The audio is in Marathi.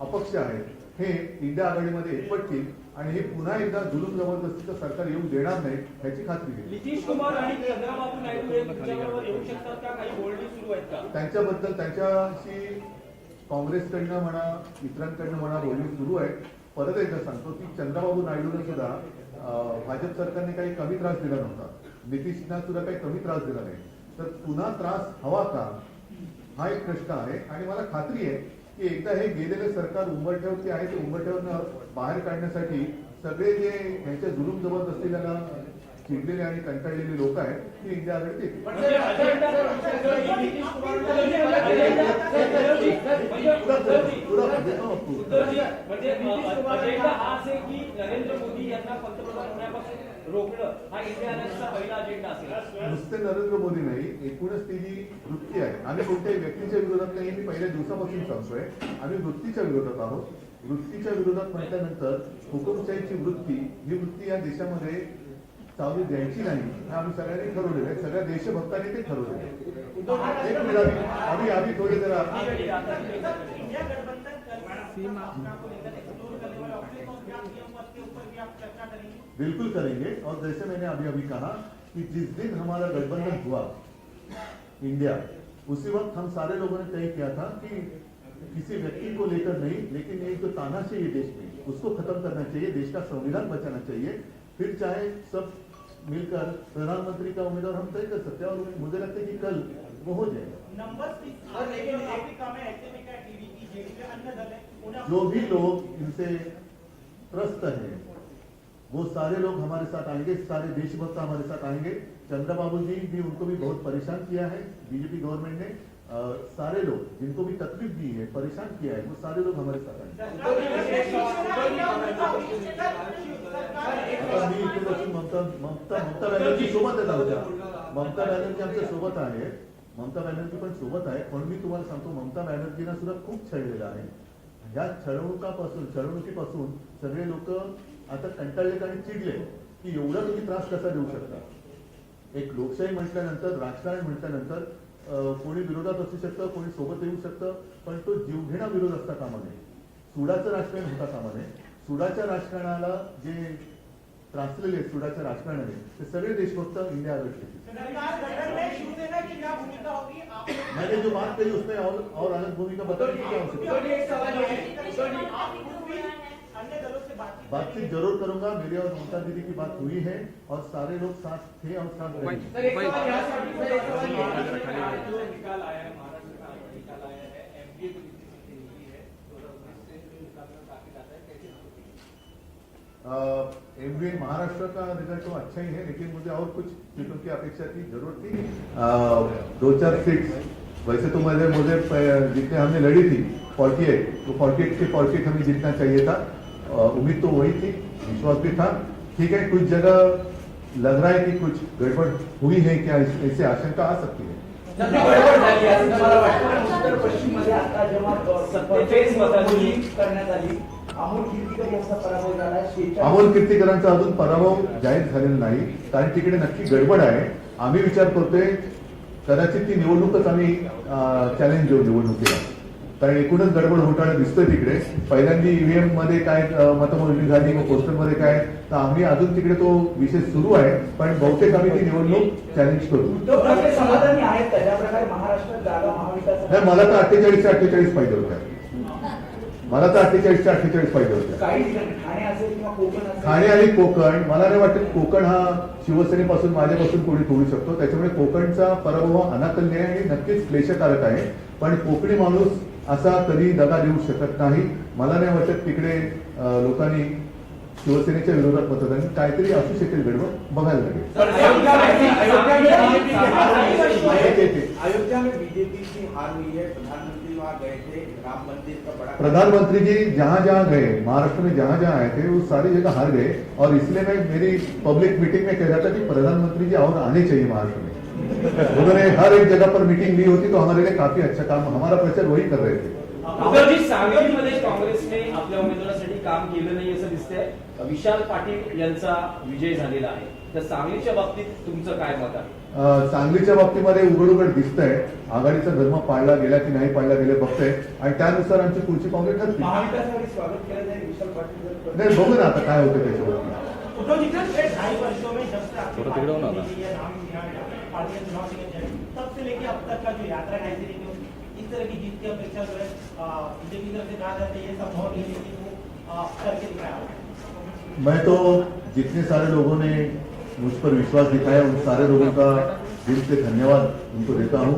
अपक्ष आहेत हे इंडिया आघाडीमध्ये एकवटतील आणि हे पुन्हा एकदा जुलूम जबरदस्तीचं सरकार येऊ देणार नाही याची खात्री केली. नितीश कुमार आणि चंद्रबाबू नायडू हे तुमच्याबरोबर येऊ शकतात का? काही बोलणी सुरू आहेत का? त्यांच्याबद्दल त्यांच्याशी काँग्रेसकडनं म्हणा इतरांकडनं म्हणा बोलणी सुरू आहे. परत एकदा सांगतो की चंद्रबाबू नायडूने सुद्धा भाजप सरकारने काही कमी त्रास दिला नव्हता, नितीशना सुद्धा काही कमी त्रास दिला नाही. तर पुन्हा त्रास हवा का हा एक प्रश्न आहे आणि मला खात्री आहे की एकदा हे गेलेले सरकार उंबरठ्यावरती आहे ते उंबरठ्यावरनं बाहेर काढण्यासाठी सगळे जे यांच्या जुलूम जबरदस्तीला चिडलेले आणि कंटाळलेले लोक आहेत ते इंडिया आघाडीत येतील. नरेंद्र मोदी यांना पंतप्रधान होण्यापासून रोखणं हा इंडिया आघाडीचा पहिला अजेंडा असेल. नुसते नरेंद्र मोदी नाही, एकूणच ती जी वृत्ती आहे, आम्ही कोणत्याही व्यक्तीच्या विरोधात नाही, मी पहिल्या दिवसापासून सांगतोय, आम्ही वृत्तीच्या विरोधात आहोत. वृत्तीच्या विरोधात म्हटल्यानंतर हुकुमशाहीची वृत्ती ही वृत्ती या देशामध्ये चालू द्यायची नाही हे आम्ही सगळ्यांनी ठरवलेलं आहे. सगळ्या देशभक्तांनी ते ठरवलेलं आहे. एक मिनिट आम्ही थोडे जरा बिल्कुल करेंगे. और जैसे मैंने अभी अभी कहा कि जिस दिन हमारा गठबंधन हुआ इंडिया, उसी वक्त हम सारे लोगों ने तय किया था कि किसी व्यक्ति को लेकर नहीं, लेकिन एक जो तानाशाही है देश में उसको खत्म करना चाहिए, देश का संविधान बचाना चाहिए. फिर चाहे सब मिलकर प्रधानमंत्री का उम्मीदवार हम तय कर सकते हैं और मुझे लगता है कि कल वो हो जाएगा. जो भी लोग इनसे त्रस्त हैं वो सारे लोग हमारे साथ आएंगे, सारे देशभक्त हमारे साथ आएंगे. चंद्रबाबू जी भी, उनको भी बहुत परेशान किया है बीजेपी गवर्नमेंट ने. सारे लोग जिनको भी तकलीफ दी है, परेशान किया है, वो सारे लोग हमारे साथ आएंगे. ममता बॅनर्जी सोबत आहेत. ममता बॅनर्जी आमच्या सोबत आहे. ममता बॅनर्जी पण सोबत आहे. पण मी तुम्हाला सांगतो, ममता बॅनर्जींना सुद्धा खूप छळलेलं आहे. या छळवणुकीपासून सगळे लोक आता कंटाळले आणि चिडले की एवढा तुम्ही त्रास कसा देऊ शकता. एक लोकशाही म्हटल्यानंतर, राजकारण म्हटल्यानंतर कोणी विरोधात असू शकतं, कोणी सोबत येऊ शकतं, पण तो जीवघेणा विरोध असता कामा नये. सुडाचं राजकारण होता कामा नये. सुडाच्या राजकारणाला जे त्रासलेले आहेत सुडाच्या राजकारणाने, ते सगळे देशभक्त इंडिया आघाडीचे. मैंने जो बात कही उसमें और अलग भूमिका बताने की क्या आवश्यकता है. बातचीत जरूर करूंगा. मेरी और ममता दीदी की बात हुई है और सारे लोग साथ थे और साथ रहेंगे. एमबीए महाराष्ट्र का रिजल्ट तो अच्छा ही है, लेकिन मुझे और कुछ सीटों की अपेक्षा थी, जरूरत थी. 2-4 सीट्स वैसे तो मुझे जितने हमने लड़ी थी 48, तो 48 के 48 हमें जीतना चाहिए था. उम्मीद तो वही थी, विश्वास भी था. ठीक है, कुछ जगह लग रहा है कि कुछ गड़बड़ हुई है क्या, ऐसे आशंका आ सकती है. उत्तर पश्चिम मध्ये आता जेव्हा करण्यात आली, अमोल कीर्तीकर यांचा पराभव झाला. अमोल कीर्तीकरांचा अजून पराभव जाहीर झालेला नाही, कारण तिकडे नक्की गडबड आहे. आम्ही विचार करतोय कदाचित ती निवडणूकच आम्ही चॅलेंज देऊ निवडणुकीला, कारण एकूणच गडबड घोटाळा दिसतोय तिकडे. पहिल्यांदा ईव्हीएम मध्ये काय मतमोजणी झाली, मग पोस्टर मध्ये काय, तर आम्ही अजून तिकडे तो विषय सुरू आहे. पण बहुतेक आम्ही ती निवडणूक चॅलेंज करू. समाधानी आहेत त्या प्रकारे महाराष्ट्रात जागा महाविकास. नाही, मला तर 48 पाहिजे होत्या. मला तर 48 पाहिजे होत्या. काही ठाणे असेल किंवा कोकण असेल. ठाणे आणि कोकण, मला नाही वाटत कोकण हा शिवसेनेपासून माझ्यापासून कोणी तोडू शकतो. त्याच्यामुळे कोकणचा पराभव अनाकलनीय आहे आणि नक्कीच क्लेशकारक आहे. पण कोकणी माणूस असा कधी दगा देऊ शकत नाही. मला नाही वाटत तिकडे लोकांनी शिवसेनेच्या विरोधात मतदान, काहीतरी असू शकेल गडबड, बघायला लागेल. अयोध्या में बीजेपी की हार हुई है, प्रधानमंत्री वहां गए थे, राम मंदिर का बड़ा. प्रधानमंत्री जी जहां जहां गए, महाराष्ट्र में जहां जहां आए थे, वो सारी जगह हार गए. और इसलिए मैं मेरी पब्लिक मीटिंग में कह रहा था कि प्रधानमंत्री जी और आने चाहिए महाराष्ट्र में. उन्होंने हर एक जगह पर मीटिंग ली होती, तो हमारे लिए काफी अच्छा काम, हमारा प्रचार वही कर रहे थे. सांगलीमध्ये काँग्रेसने आपल्या उमेदवारासाठी काम केलं नाही असं दिसतंय. विशाल पाटील यांचा विजय झालेला आहे, तर सांगलीच्या बाबतीत तुमचं काय मत आहे? सांगलीच्या बाबतीमध्ये उघड उघड दिसतंय आघाडीचा धर्म पाळला गेला की नाही पाळला गेले बघतोय आणि त्यानुसार आमची पुढची पावले ठरतील. महाविकास स्वागत केलं जाईल विशाल पाटील जर नाही बघू ना आता काय होतं त्याच्यावरती. उद्धव जी पिछले 2.5 वर्षों में जब से आपकी थोड़ा पार्टी तिगड़ा होना बनी है, नाम पार्टी का चुनाव निकल जाए, तब से लेके अब तक का जो यात्रा कैसी रही हो, इस तरह की जीत की अपेक्षा जो है बीजेपी की तरफ से कहा जाता है ये संभव नहीं है लेकिन वो करके दिखाया। मैं तो जितने सारे लोगों ने मुझ पर विश्वास दिखाया उन सारे लोगों का दिल से धन्यवाद उनको देता हूँ।